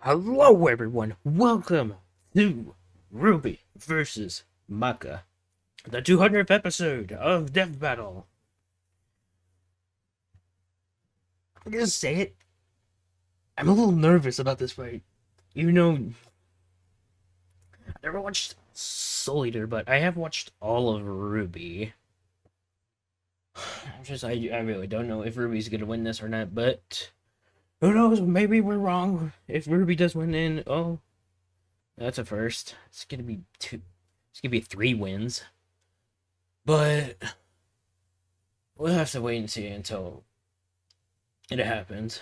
Hello everyone, welcome to RWBY versus Maka, the 200th episode of Death Battle. I'm gonna say it, I'm a little nervous about this fight. You know, I never watched Soul Eater, but I have watched all of RWBY. I really don't know if RWBY's gonna win this or not, but who knows? Maybe we're wrong. If RWBY does win in, oh, that's a first. It's gonna be two. It's gonna be 3 wins. But we'll have to wait and see until it happens.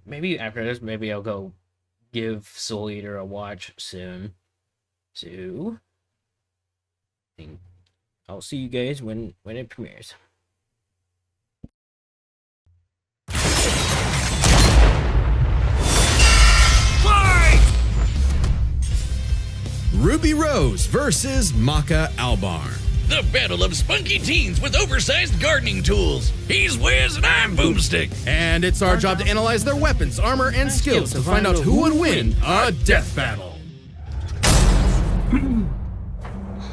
Maybe after this, maybe I'll go give Soul Eater a watch soon. So, I'll see you guys when it premieres. Fight! Ruby Rose versus Maka Albarn. The battle of spunky teens with oversized gardening tools. He's Wiz and I'm Boomstick. And it's our job to analyze their weapons, armor, and skills to find out who would win a death battle.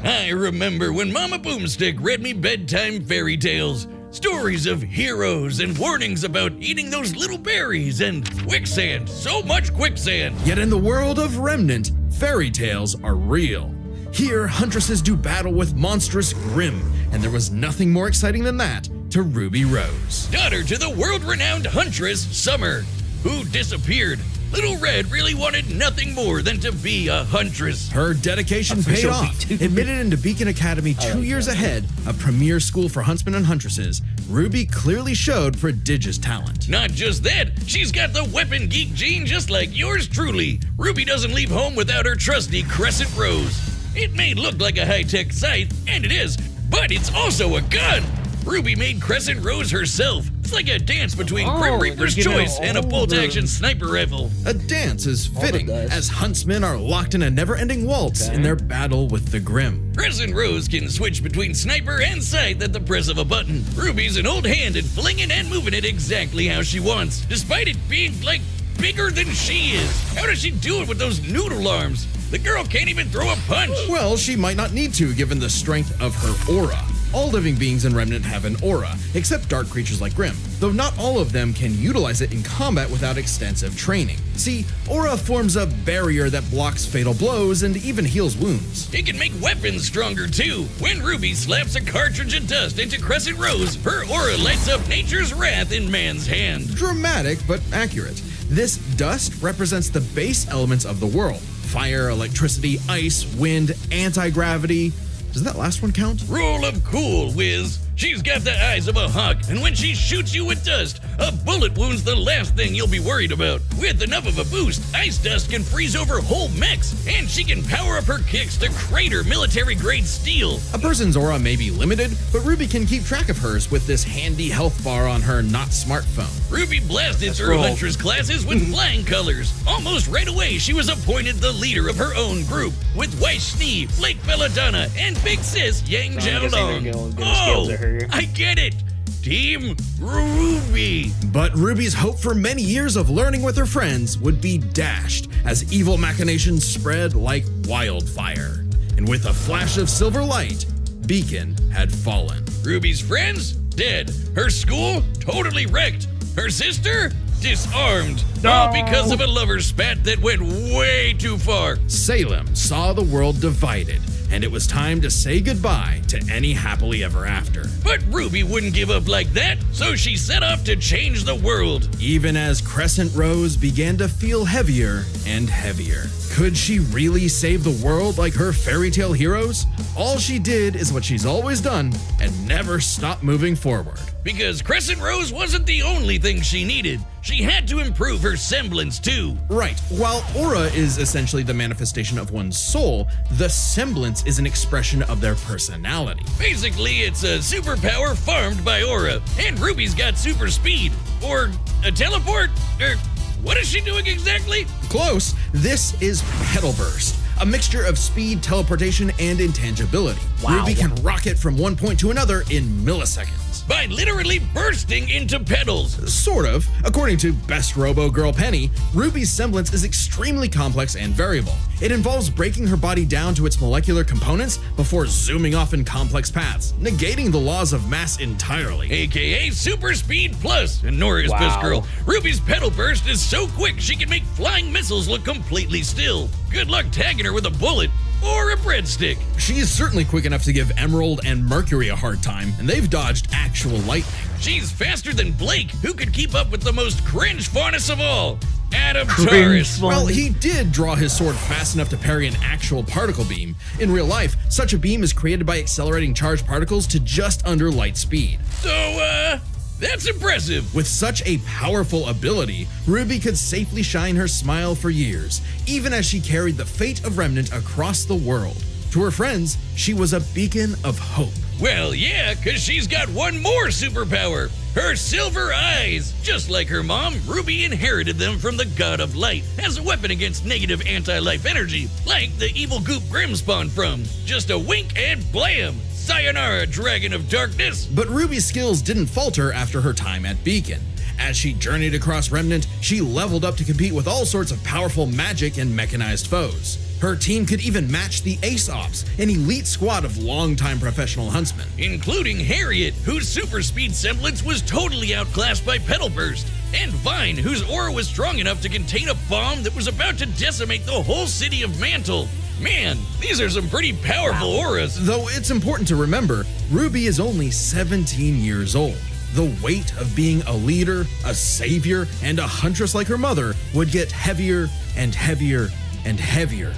I remember when Mama Boomstick read me bedtime fairy tales. Stories of heroes and warnings about eating those little berries and quicksand. So much quicksand. Yet in the world of Remnant, fairy tales are real. Here, huntresses do battle with monstrous Grimm, and there was nothing more exciting than that to Ruby Rose. Daughter to the world-renowned huntress, Summer, who disappeared. Little Red really wanted nothing more than to be a huntress. Her dedication paid off. Admitted into Beacon Academy 2 years ahead, a premier school for huntsmen and huntresses, Ruby clearly showed prodigious talent. Not just that, she's got the weapon geek gene just like yours truly. Ruby doesn't leave home without her trusty Crescent Rose. It may look like a high-tech scythe, and it is, but it's also a gun. Ruby made Crescent Rose herself. It's like a dance between Grim Reaper's Choice and a bolt-action sniper rifle. A dance is fitting, as huntsmen are locked in a never-ending waltz in their battle with the Grimm. Crescent Rose can switch between sniper and scythe at the press of a button. Ruby's an old hand at flinging and moving it exactly how she wants, despite it being, like, bigger than she is. How does she do it with those noodle arms? The girl can't even throw a punch. Well, she might not need to, given the strength of her aura. All living beings in Remnant have an aura, except dark creatures like Grimm, though not all of them can utilize it in combat without extensive training. See, aura forms a barrier that blocks fatal blows and even heals wounds. It can make weapons stronger too. When Ruby slaps a cartridge of dust into Crescent Rose, her aura lights up nature's wrath in man's hand. Dramatic, but accurate. This dust represents the base elements of the world: fire, electricity, ice, wind, anti-gravity. Does that last one count? Rule of cool, Wiz. She's got the eyes of a hawk, and when she shoots you with dust, a bullet wound's the last thing you'll be worried about. With enough of a boost, ice dust can freeze over whole mechs, and she can power up her kicks to crater military-grade steel. A person's aura may be limited, but Ruby can keep track of hers with this handy health bar on her not smartphone. Ruby blasted through Huntress classes with flying colors. Almost right away, she was appointed the leader of her own group, with Weiss Schnee, Flake Belladonna, and Big Sis Yang Jiaolong. Oh! I get it! Team Ruby! But Ruby's hope for many years of learning with her friends would be dashed as evil machinations spread like wildfire. And with a flash of silver light, Beacon had fallen. Ruby's friends? Dead. Her school? Totally wrecked. Her sister? Disarmed. All because of a lover spat that went way too far. Salem saw the world divided, and it was time to say goodbye to any happily ever after. But Ruby wouldn't give up like that, so she set off to change the world. Even as Crescent Rose began to feel heavier and heavier. Could she really save the world like her fairy tale heroes? All she did is what she's always done and never stopped moving forward. Because Crescent Rose wasn't the only thing she needed. She had to improve her semblance too. Right. While aura is essentially the manifestation of one's soul, the semblance is an expression of their personality. Basically, it's a superpower farmed by aura. And Ruby's got super speed. Or a teleport? Or what is she doing exactly? Close. This is Petal Burst, a mixture of speed, teleportation, and intangibility. Wow. Ruby can rocket from one point to another in milliseconds. scenes. by literally bursting into petals. Sort of. According to Best Robo Girl Penny, Ruby's semblance is extremely complex and variable. It involves breaking her body down to its molecular components before zooming off in complex paths, negating the laws of mass entirely. AKA Super Speed Plus. And Nora is best girl. Ruby's petal burst is so quick she can make flying missiles look completely still. Good luck tagging her with a bullet or a breadstick. She is certainly quick enough to give Emerald and Mercury a hard time, and they've dodged actual lightning. She's faster than Blake, who could keep up with the most cringe faunus of all, Adam Cringe Taurus. faunus. Well, he did draw his sword fast enough to parry an actual particle beam. In real life, such a beam is created by accelerating charged particles to just under light speed. So, that's impressive. With such a powerful ability, Ruby could safely shine her smile for years, even as she carried the fate of Remnant across the world. To her friends, she was a beacon of hope. Well, yeah, because she's got one more superpower. Her silver eyes. Just like her mom, Ruby inherited them from the God of Light as a weapon against negative anti-life energy, like the evil goop Grimm spawned from. Just a wink and blam! Sayonara, Dragon of Darkness! But Ruby's skills didn't falter after her time at Beacon. As she journeyed across Remnant, she leveled up to compete with all sorts of powerful magic and mechanized foes. Her team could even match the Ace Ops, an elite squad of longtime professional huntsmen. Including Harriet, whose super speed semblance was totally outclassed by Petal Burst, and Vine, whose aura was strong enough to contain a bomb that was about to decimate the whole city of Mantle. Man, these are some pretty powerful auras. Though it's important to remember, Ruby is only 17 years old. The weight of being a leader, a savior, and a huntress like her mother would get heavier and heavier and heavier.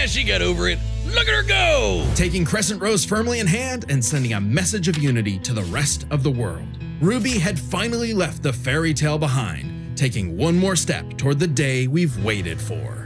She got over it. Look at her go! Taking Crescent Rose firmly in hand and sending a message of unity to the rest of the world. Ruby had finally left the fairy tale behind, taking one more step toward the day we've waited for.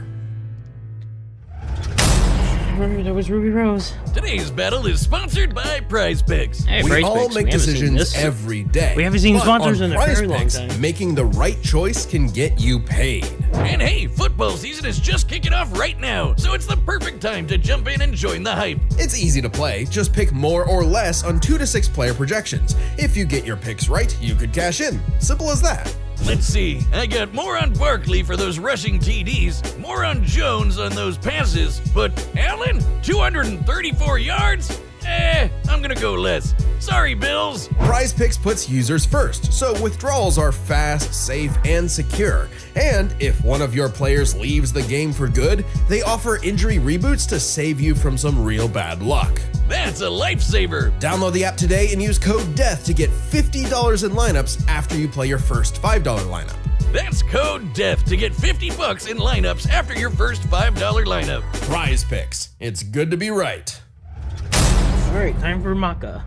That was Ruby Rose. Today's battle is sponsored by Prize Picks. Hey, We Prize all Picks, make we haven't seen decisions this. every day. We haven't seen But sponsors on in a Prize very long Picks, time. making the right choice can get you paid. And hey, football season is just kicking off right now, so it's the perfect time to jump in and join the hype. It's easy to play. Just pick more or less on 2 to 6 player projections. If you get your picks right, you could cash in. Simple as that. Let's see, I got more on Barkley for those rushing TDs, more on Jones on those passes, but Allen, 234 yards? I'm gonna go less. Sorry, Bills. Prize Picks puts users first, so withdrawals are fast, safe, and secure. And if one of your players leaves the game for good, they offer injury reboots to save you from some real bad luck. That's a lifesaver. Download the app today and use code DEATH to get $50 in lineups after you play your first $5 lineup. That's code DEATH to get $50 in lineups after your first $5 lineup. Prize Picks. It's good to be right. Alright, time for Maka.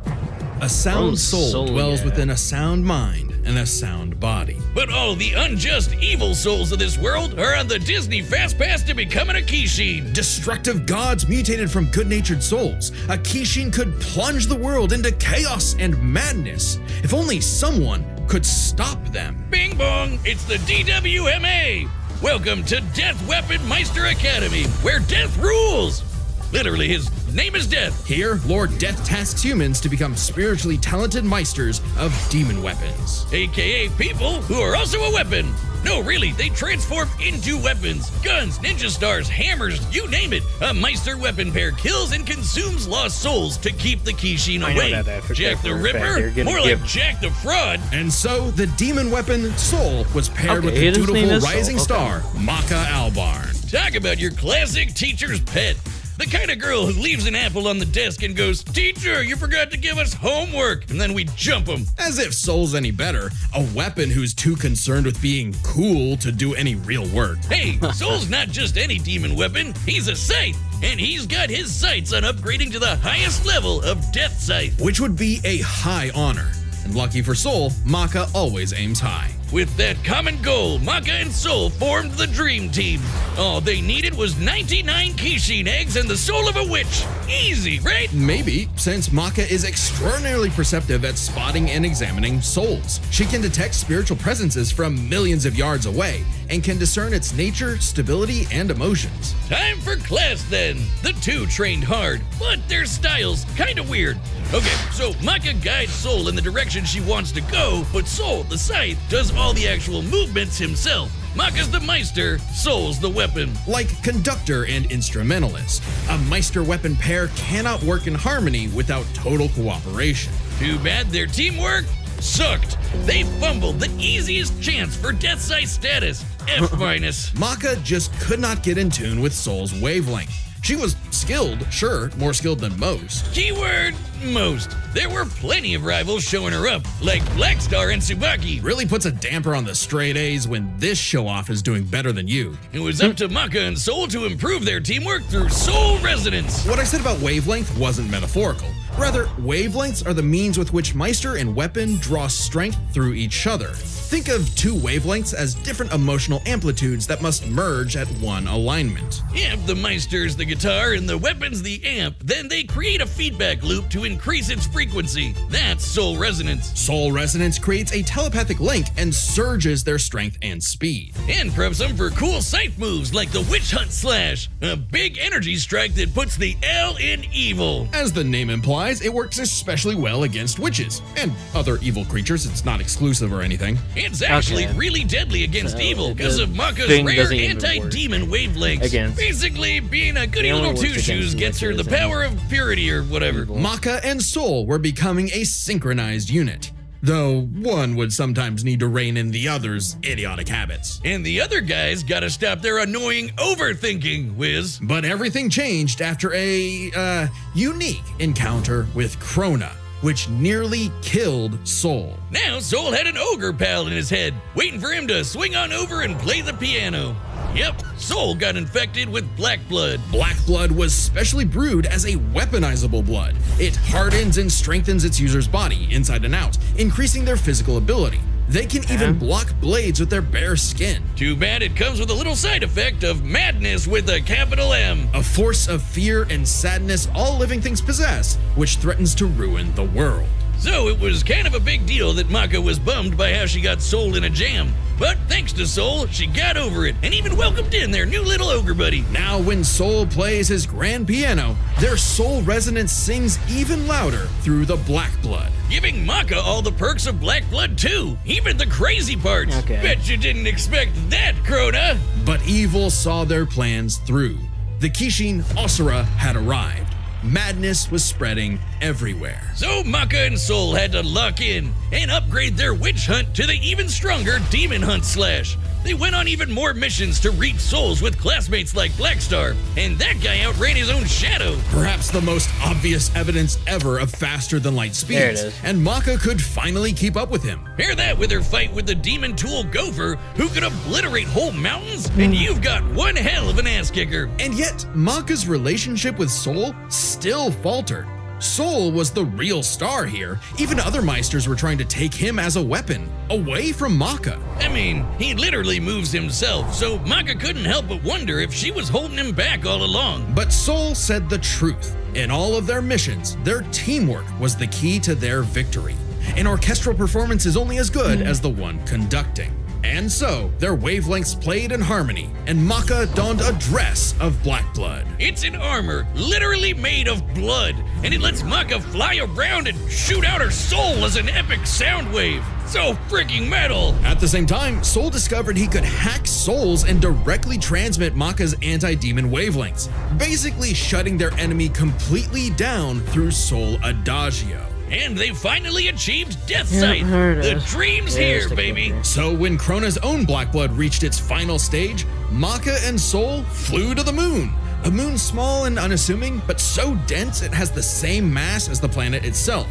A sound From soul Soul, dwells yeah. within a sound mind and a sound body. But all the unjust evil souls of this world are on the Disney Fast Pass to becoming a Kishin. Destructive gods mutated from good-natured souls. A Kishin could plunge the world into chaos and madness. If only someone could stop them. Bing bong, it's the DWMA. Welcome to Death Weapon Meister Academy, where death rules. Literally, his name is Death. Here, Lord Death tasks humans to become spiritually talented meisters of demon weapons. AKA people who are also a weapon. No, really, they transform into weapons. Guns, ninja stars, hammers, you name it. A Meister weapon pair kills and consumes lost souls to keep the Kishin I know away. that for Jack the a fact. They're Ripper? gonna More give- like Jack the Fraud. And so, the demon weapon Soul was paired Okay, with the his name dutiful is Soul, rising okay. star, Maka Albarn. Talk about your classic teacher's pet. The kind of girl who leaves an apple on the desk and goes, "Teacher, you forgot to give us homework," and then we jump them. As if Soul's any better, a weapon who's too concerned with being cool to do any real work. Hey, Soul's not just any demon weapon, he's a scythe, and he's got his sights on upgrading to the highest level of Death Scythe. Which would be a high honor. And lucky for Soul, Maka always aims high. With that common goal, Maka and Soul formed the Dream Team. All they needed was 99 Kishin eggs and the soul of a witch. Easy, right? Maybe, since Maka is extraordinarily perceptive at spotting and examining souls. She can detect spiritual presences from millions of yards away and can discern its nature, stability, and emotions. Time for class then. The two trained hard, but their styles kinda weird. Okay, so Maka guides Soul in the direction she wants to go, but Soul, the scythe, does all the actual movements himself. Maka's the Meister, Soul's the weapon. Like conductor and instrumentalist, a Meister weapon pair cannot work in harmony without total cooperation. Too bad their teamwork sucked. They fumbled the easiest chance for Death Sight status. F-. Maka just could not get in tune with Soul's wavelength. She was skilled, sure, more skilled than most. Keyword, most. There were plenty of rivals showing her up, like Blackstar and Tsubaki. Really puts a damper on the straight A's when this show-off is doing better than you. It was up to Maka and Soul to improve their teamwork through soul resonance. What I said about wavelength wasn't metaphorical. Rather, wavelengths are the means with which Meister and weapon draw strength through each other. Think of two wavelengths as different emotional amplitudes that must merge at one alignment. If the Meister's the guitar and the weapon's the amp, then they create a feedback loop to increase its frequency. That's soul resonance. Soul resonance creates a telepathic link and surges their strength and speed. And preps them for cool scythe moves like the Witch Hunt Slash, a big energy strike that puts the L in evil. As the name implies, it works especially well against witches and other evil creatures. It's not exclusive or anything. It's actually really deadly against So evil because of Maka's thing rare doesn't even anti-demon wavelengths. against- Basically, being a goody It only little works two-shoes against gets her the witches and power of purity or whatever. evil. Maka and Soul were becoming a synchronized unit, though one would sometimes need to rein in the other's idiotic habits. And the other guys gotta stop their annoying overthinking, Wiz. But everything changed after a, unique encounter with Krona, which nearly killed Soul. Now Soul had an ogre pal in his head, waiting for him to swing on over and play the piano. Yep, Soul got infected with black blood. Black blood was specially brewed as a weaponizable blood. It hardens and strengthens its user's body, inside and out, increasing their physical ability. They can even block blades with their bare skin. Too bad it comes with a little side effect of madness with a capital M. A force of fear and sadness all living things possess, which threatens to ruin the world. So it was kind of a big deal that Maka was bummed by how she got Soul in a jam. But thanks to Soul, she got over it and even welcomed in their new little ogre buddy. Now when Soul plays his grand piano, their soul resonance sings even louder through the black blood. Giving Maka all the perks of black blood too, even the crazy parts. Okay. Bet you didn't expect that, Krona. But evil saw their plans through. The Kishin Asura had arrived. Madness was spreading everywhere. So Maka and Soul had to lock in and upgrade their witch hunt to the even stronger demon hunt slash. They went on even more missions to reap souls with classmates like Blackstar, and that guy outran his own shadow. Perhaps the most obvious evidence ever of faster than light speeds. There it is. And Maka could finally keep up with him. Pair that with her fight with the demon tool Gopher, who could obliterate whole mountains, and you've got one hell of an ass kicker. And yet, Maka's relationship with Soul still faltered. Soul was the real star here. Even other Meisters were trying to take him as a weapon, away from Maka. I mean, he literally moves himself, so Maka couldn't help but wonder if she was holding him back all along. But Soul said the truth. In all of their missions, their teamwork was the key to their victory. An orchestral performance is only as good as the one conducting. And so, their wavelengths played in harmony, and Maka donned a dress of black blood. It's an armor literally made of blood, and it lets Maka fly around and shoot out her soul as an epic sound wave. So freaking metal! At the same time, Soul discovered he could hack souls and directly transmit Maka's anti-demon wavelengths, basically shutting their enemy completely down through Soul Adagio. And they finally achieved Death Yep, Sight. there it The is. dream's Yeah, here, stick with baby. me. So when Krona's own black blood reached its final stage, Maka and Soul flew to the moon. A moon small and unassuming, but so dense it has the same mass as the planet itself.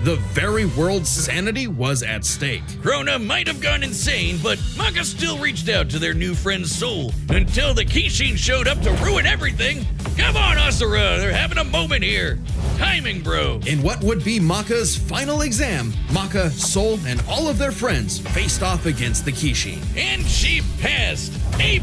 The very world's sanity was at stake. Krona might have gone insane, but Maka still reached out to their new friend's soul until the Kishin showed up to ruin everything. Come on, Asura, they're having a moment here. timing, bro. In what would be Maka's final exam, Maka, Soul, and all of their friends faced off against the Kishi. And she passed. A+.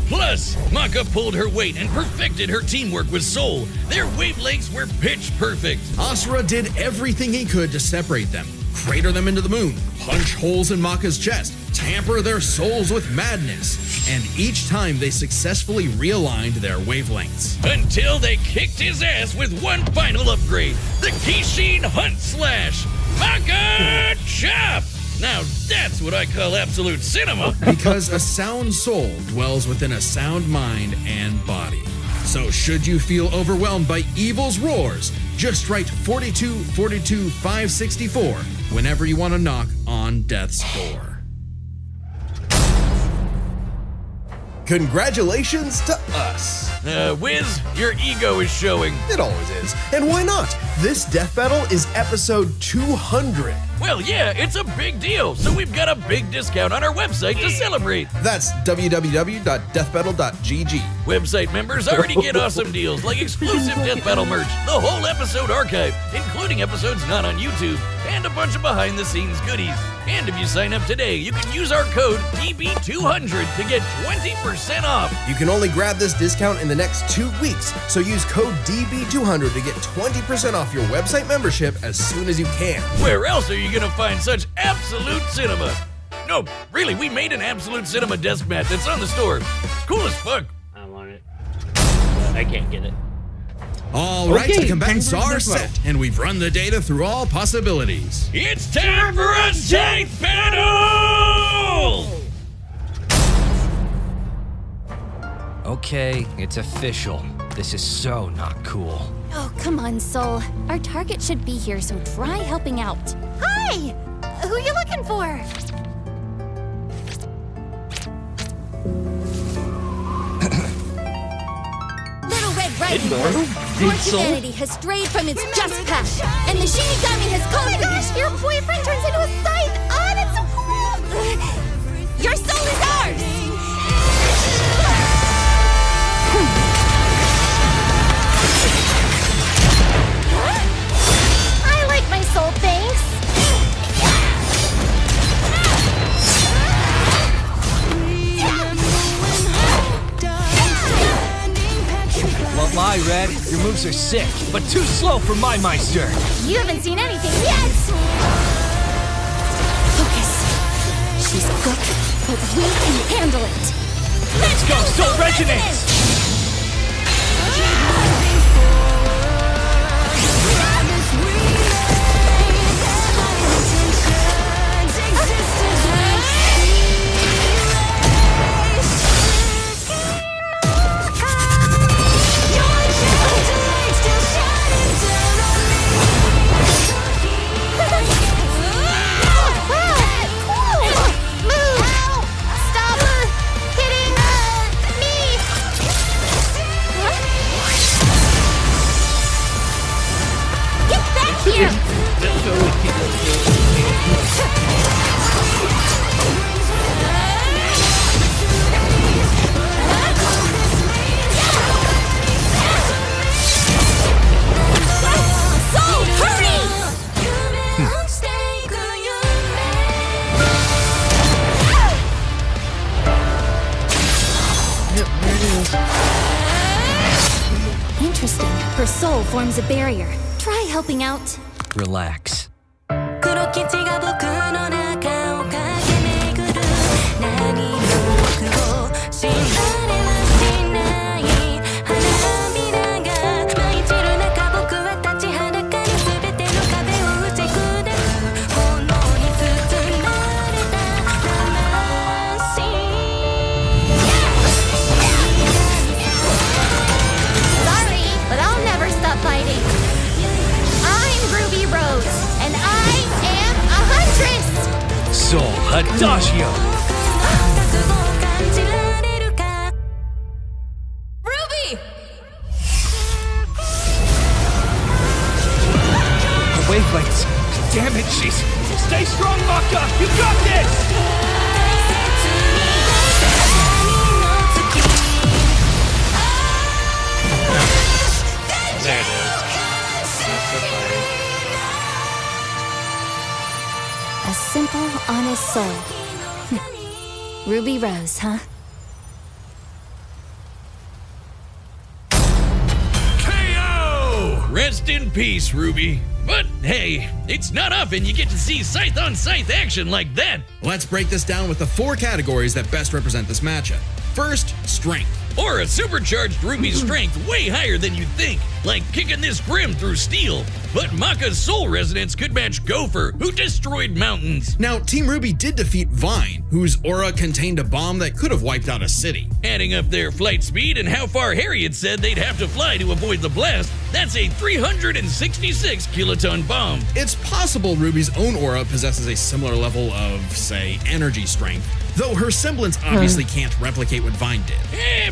Maka pulled her weight and perfected her teamwork with Soul. Their wavelengths were pitch perfect. Asura did everything he could to separate them, crater them into the moon, punch holes in Maka's chest, tamper their souls with madness, and each time they successfully realigned their wavelengths. Until they kicked his ass with one final upgrade, the Kishin Hunt Slash. Maka Chop! Now that's what I call absolute cinema. Because a sound soul dwells within a sound mind and body. So should you feel overwhelmed by evil's roars, just write 4242564 whenever you want to knock on death's door. Congratulations to us. Wiz, your ego is showing. It always is. And why not? This death battle is episode 200. Well, yeah, it's a big deal, so we've got a big discount on our website to celebrate. That's www.deathbattle.gg. Website members already get awesome deals like exclusive Death Battle merch, the whole episode archive, including episodes not on YouTube, and a bunch of behind-the-scenes goodies. And if you sign up today, you can use our code DB200 to get 20% off. You can only grab this discount in the next 2 weeks, so use code DB200 to get 20% off your website membership as soon as you can. Where else are you gonna find such absolute cinema? No, really, we made an absolute cinema desk mat that's on the store. It's cool as fuck. I want it. But I can't get it. All right, Okay, the combatants time for the are death battle. set, and we've run the data through all possibilities. It's time for a death battle! Okay, it's official. This is so not cool. Oh, come on, Soul. Our target should be here, so try helping out. Hi! Who you looking for? Little Red Riding Hood. Your humanity has strayed from its just path, and the Shinigami has called for you. Your boyfriend turns into a scythe. Oh, that's so cool! Your soul is ours! I like my soul, thanks. Won't lie, Red. Your moves are sick, but too slow for my Meister. You haven't seen anything yet. Focus. She's quick, but we can handle it. Let's go, Soul Resonance! Interesting. Her soul forms a barrier. Try helping out. Relax. Sorry, but I'll never stop fighting. I'm Ruby Rose, and I am a huntress! Soul Adagio! Ruby! The wavelengths! Damn it, she's... Stay strong, Maka! You got this! There it is. That's the fire. simple, honest soul. Ruby Rose, huh? KO! Rest in peace, Ruby. But hey, it's not often you get to see scythe-on-scythe action like that. Let's break this down with the 4 categories that best represent this matchup. First, strength. Aura supercharged Ruby's strength way higher than you'd think, like kicking this Grim through steel. But Maka's soul resonance could match Gopher, who destroyed mountains. Now, Team Ruby did defeat Vine, whose aura contained a bomb that could have wiped out a city. Adding up their flight speed and how far Harriet said they'd have to fly to avoid the blast, that's a 366 kiloton bomb. It's possible Ruby's own aura possesses a similar level of, say, energy strength, though her semblance obviously can't replicate what Vine did.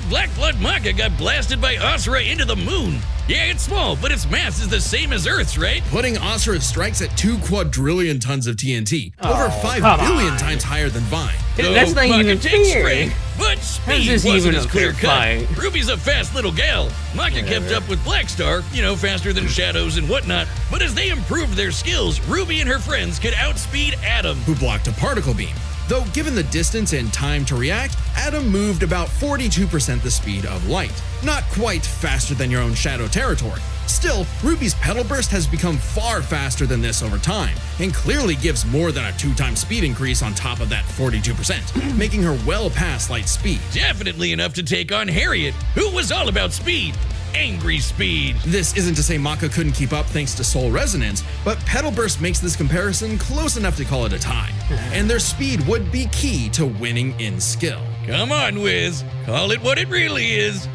Black Blood Maka got blasted by Asura into the moon. Yeah, it's small, but its mass is the same as Earth's, right? Putting Asura's strikes at 2 quadrillion tons of TNT, over 5 billion times higher than Vine. That's not Maka even takes fair. strength, but speed this wasn't even as a fair clear cut. fight? Ruby's a fast little gal. Maka kept up with Blackstar, faster than Shadows and whatnot. But as they improved their skills, Ruby and her friends could outspeed Atom. Who blocked a particle beam. Though given the distance and time to react, Atom moved about 42% the speed of light. Not quite faster than your own Shadow territory. Still, Ruby's Petal Burst has become far faster than this over time, and clearly gives more than a 2-time speed increase on top of that 42%, making her well past light speed. Definitely enough to take on Harriet, who was all about speed. Angry speed. This isn't to say Maka couldn't keep up thanks to Soul Resonance, but Petal Burst makes this comparison close enough to call it a tie, and their speed would be key to winning in skill. Come on, Wiz. Call it what it really is.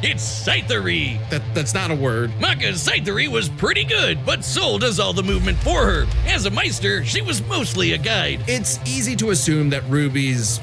It's Scythery. That's not a word. Maka's Scythery was pretty good, but Soul does all the movement for her. As a Meister, she was mostly a guide. It's easy to assume that Ruby's,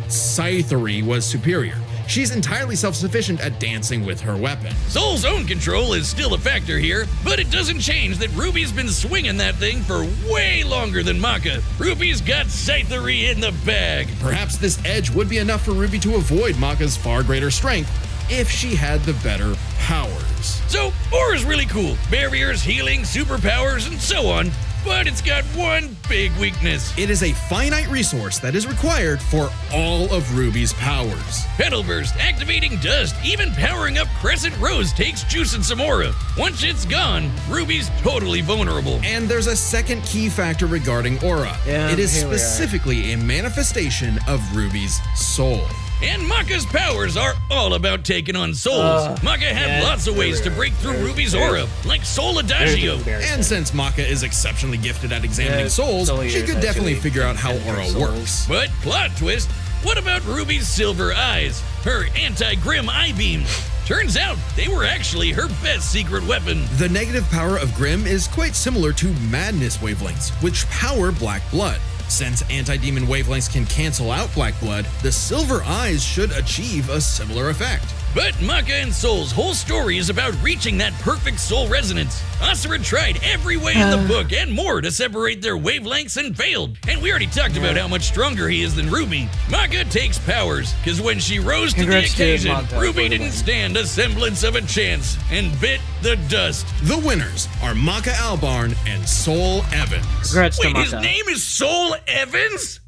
Scythery was superior. She's entirely self-sufficient at dancing with her weapon. Soul's own control is still a factor here, but it doesn't change that Ruby's been swinging that thing for way longer than Maka. Ruby's got Scythery in the bag. Perhaps this edge would be enough for Ruby to avoid Maka's far greater strength if she had the better powers. So, Aura's really cool. Barriers, healing, superpowers, and so on. But it's got one big weakness. It is a finite resource that is required for all of Ruby's powers. Petal Burst, activating Dust, even powering up Crescent Rose takes juice and some aura. Once it's gone, Ruby's totally vulnerable. And there's a second key factor regarding aura. Yeah, it is here we are. specifically a manifestation of Ruby's soul. And Maka's powers are all about taking on souls. Maka had yeah, lots of ways to break through Ruby's aura, like Soul Adagio. And since Maka is exceptionally gifted at examining Yeah, souls, so she you're could definitely actually figure out how entering aura souls. works. But plot twist, what about Ruby's silver eyes? Her anti-Grim eye beams. Turns out they were actually her best secret weapon. The negative power of Grim is quite similar to Madness wavelengths, which power Black Blood. Since anti-demon wavelengths can cancel out Black Blood, the silver eyes should achieve a similar effect. But Maka and Soul's whole story is about reaching that perfect soul resonance. Asura tried every way in the book and more to separate their wavelengths and failed. And we already talked about how much stronger he is than Ruby. Maka takes powers, because when she rose to the Congrats to occasion, Maka Ruby for the didn't win. stand a semblance of a chance and bit the dust. The winners are Maka Albarn and Soul Evans. Congrats to Wait, his Maka. name is Soul Evans?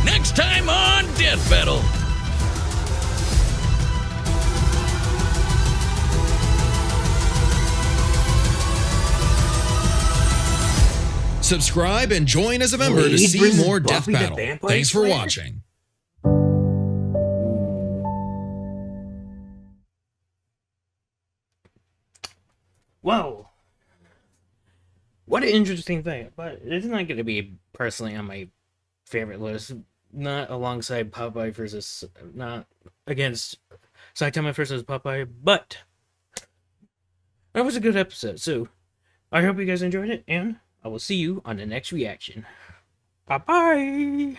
Next time on Death Battle. Subscribe and join as a member to Blade see versus more Death Buffy the Battle. Vampire Thanks for Slayer? watching. Whoa. What an interesting thing. But it's not going to be personally on my favorite list. Not alongside Popeye versus... Not against Saitama versus Popeye. But that was a good episode. So I hope you guys enjoyed it. And I will see you on the next reaction. Bye-bye.